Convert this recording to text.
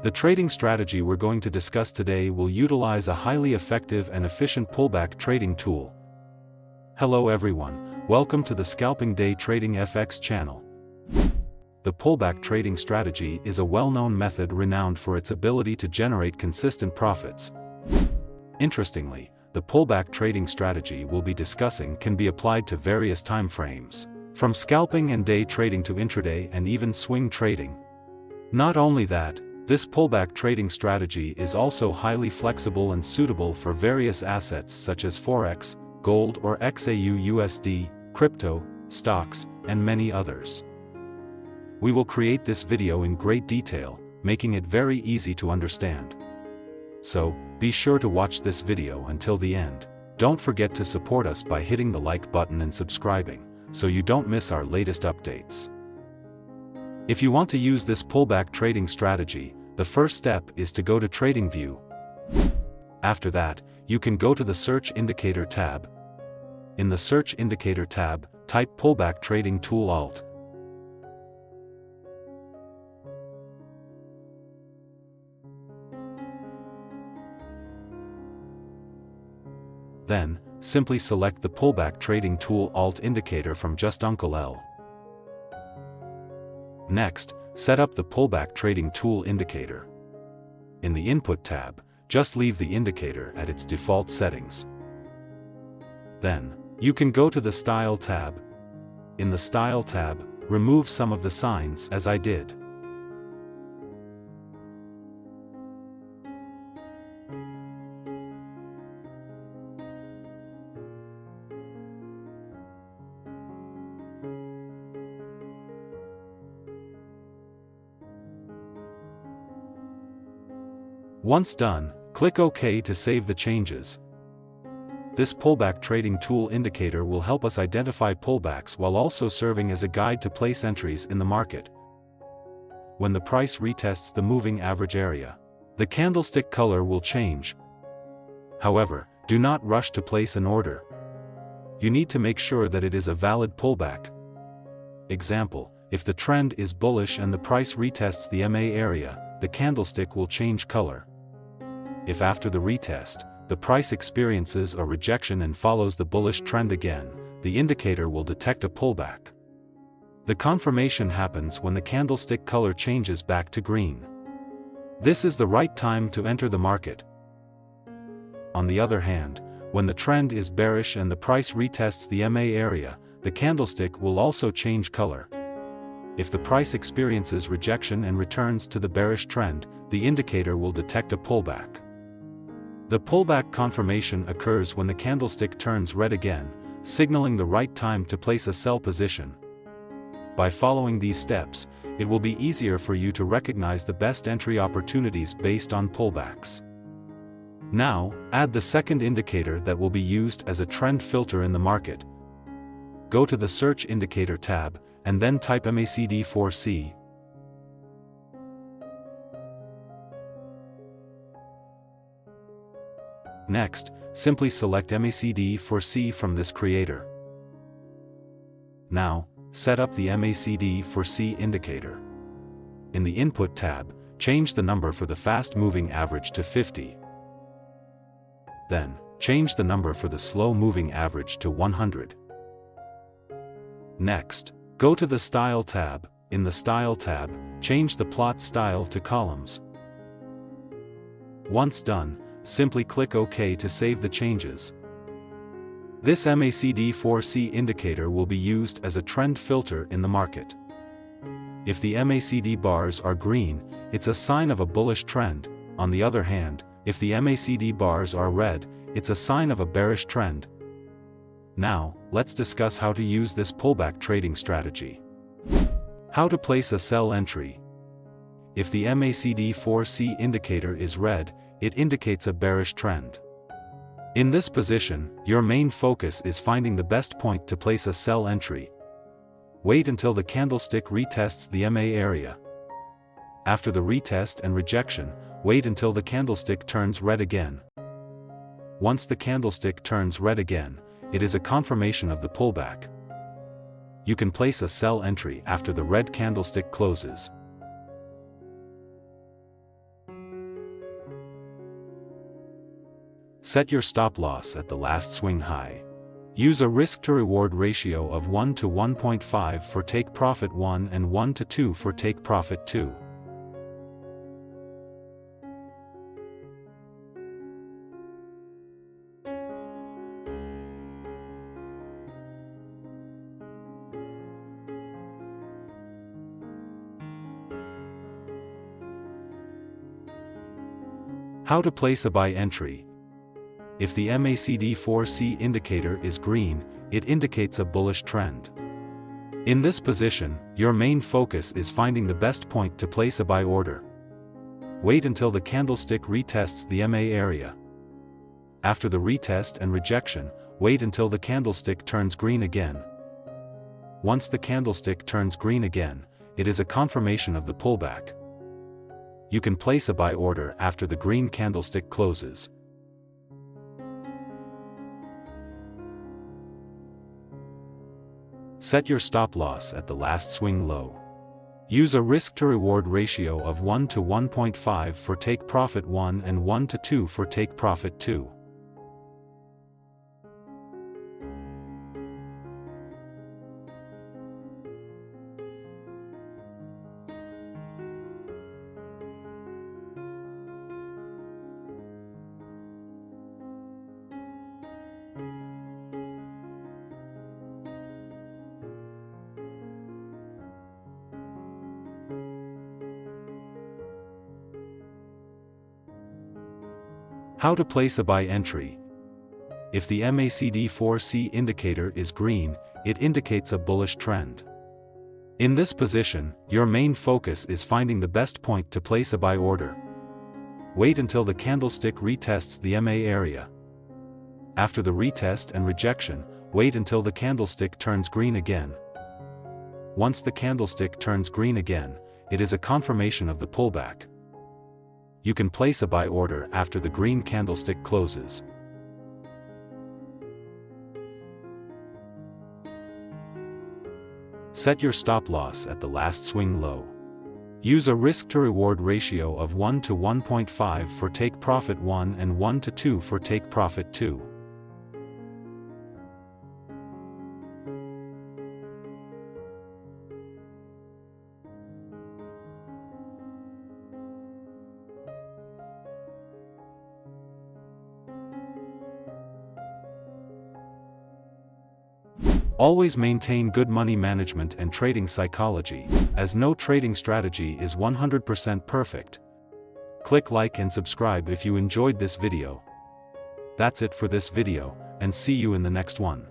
The trading strategy we're going to discuss today will utilize a highly effective and efficient pullback trading tool. Hello everyone, welcome to the Scalping Day Trading FX channel. The pullback trading strategy is a well-known method renowned for its ability to generate consistent profits. Interestingly, the pullback trading strategy we'll be discussing can be applied to various time frames, from scalping and day trading to intraday and even swing trading. Not only that, this pullback trading strategy is also highly flexible and suitable for various assets such as forex, gold or xauusd, crypto, stocks, and many others. We will create this video in great detail, making it very easy to understand. So, be sure to watch this video until the end. Don't forget to support us by hitting the like button and subscribing, so you don't miss our latest updates. If you want to use this pullback trading strategy, the first step is to go to Tradingview. After that, you can go to the Search Indicator tab. In the Search Indicator tab, type Pullback Trading Tool Alt. Then, simply select the Pullback Trading Tool Alt indicator from JustUncleL. Next, set up the Pullback Trading Tool indicator. In the Input tab, just leave the indicator at its default settings. Then, you can go to the Style tab. In the Style tab, remove some of the signs as I did. Once done, click OK to save the changes. This pullback trading tool indicator will help us identify pullbacks while also serving as a guide to place entries in the market. When the price retests the moving average area, the candlestick color will change. However, do not rush to place an order. You need to make sure that it is a valid pullback. Example, if the trend is bullish and the price retests the MA area, the candlestick will change color. If after the retest, the price experiences a rejection and follows the bullish trend again, the indicator will detect a pullback. The confirmation happens when the candlestick color changes back to green. This is the right time to enter the market. On the other hand, when the trend is bearish and the price retests the MA area, the candlestick will also change color. If the price experiences rejection and returns to the bearish trend, the indicator will detect a pullback. The pullback confirmation occurs when the candlestick turns red again, signaling the right time to place a sell position. By following these steps, it will be easier for you to recognize the best entry opportunities based on pullbacks. Now, add the second indicator that will be used as a trend filter in the market. Go to the Search Indicator tab, and then type MACD4C. Next, simply select MACD4C from this creator. Now, set up the MACD4C indicator. In the Input tab, change the number for the fast-moving average to 50. Then, change the number for the slow-moving average to 100. Next, go to the Style tab. In the Style tab, change the plot style to columns. Once done, simply click OK to save the changes. This MACD4C indicator will be used as a trend filter in the market. If the MACD bars are green, it's a sign of a bullish trend. On the other hand, if the MACD bars are red, it's a sign of a bearish trend. Now, let's discuss how to use this pullback trading strategy. How to place a sell entry. If the MACD4C indicator is red, it indicates a bearish trend. In this position, your main focus is finding the best point to place a sell entry. Wait until the candlestick retests the MA area. After the retest and rejection, wait until the candlestick turns red again. Once the candlestick turns red again, it is a confirmation of the pullback. You can place a sell entry after the red candlestick closes. Set your stop loss at the last swing high. Use a risk-to-reward ratio of 1 to 1.5 for take profit 1 and 1 to 2 for take profit 2. How to place a buy entry. If the MACD 4C indicator is green, it indicates a bullish trend. In this position, your main focus is finding the best point to place a buy order. Wait until the candlestick retests the MA area. After the retest and rejection, wait until the candlestick turns green again. Once the candlestick turns green again, it is a confirmation of the pullback. You can place a buy order after the green candlestick closes. Set your stop loss at the last swing low. Use a risk-to-reward ratio of 1 to 1.5 for take profit 1 and 1 to 2 for take profit 2. How to place a buy entry. If the MACD 4C indicator is green, it indicates a bullish trend. In this position, your main focus is finding the best point to place a buy order. Wait until the candlestick retests the MA area. After the retest and rejection, wait until the candlestick turns green again. Once the candlestick turns green again, it is a confirmation of the pullback. You can place a buy order after the green candlestick closes. Set your stop loss at the last swing low. Use a risk-to-reward ratio of 1 to 1.5 for take profit 1 and 1 to 2 for take profit 2. Always maintain good money management and trading psychology, as no trading strategy is 100% perfect. Click like and subscribe if you enjoyed this video. That's it for this video, and see you in the next one.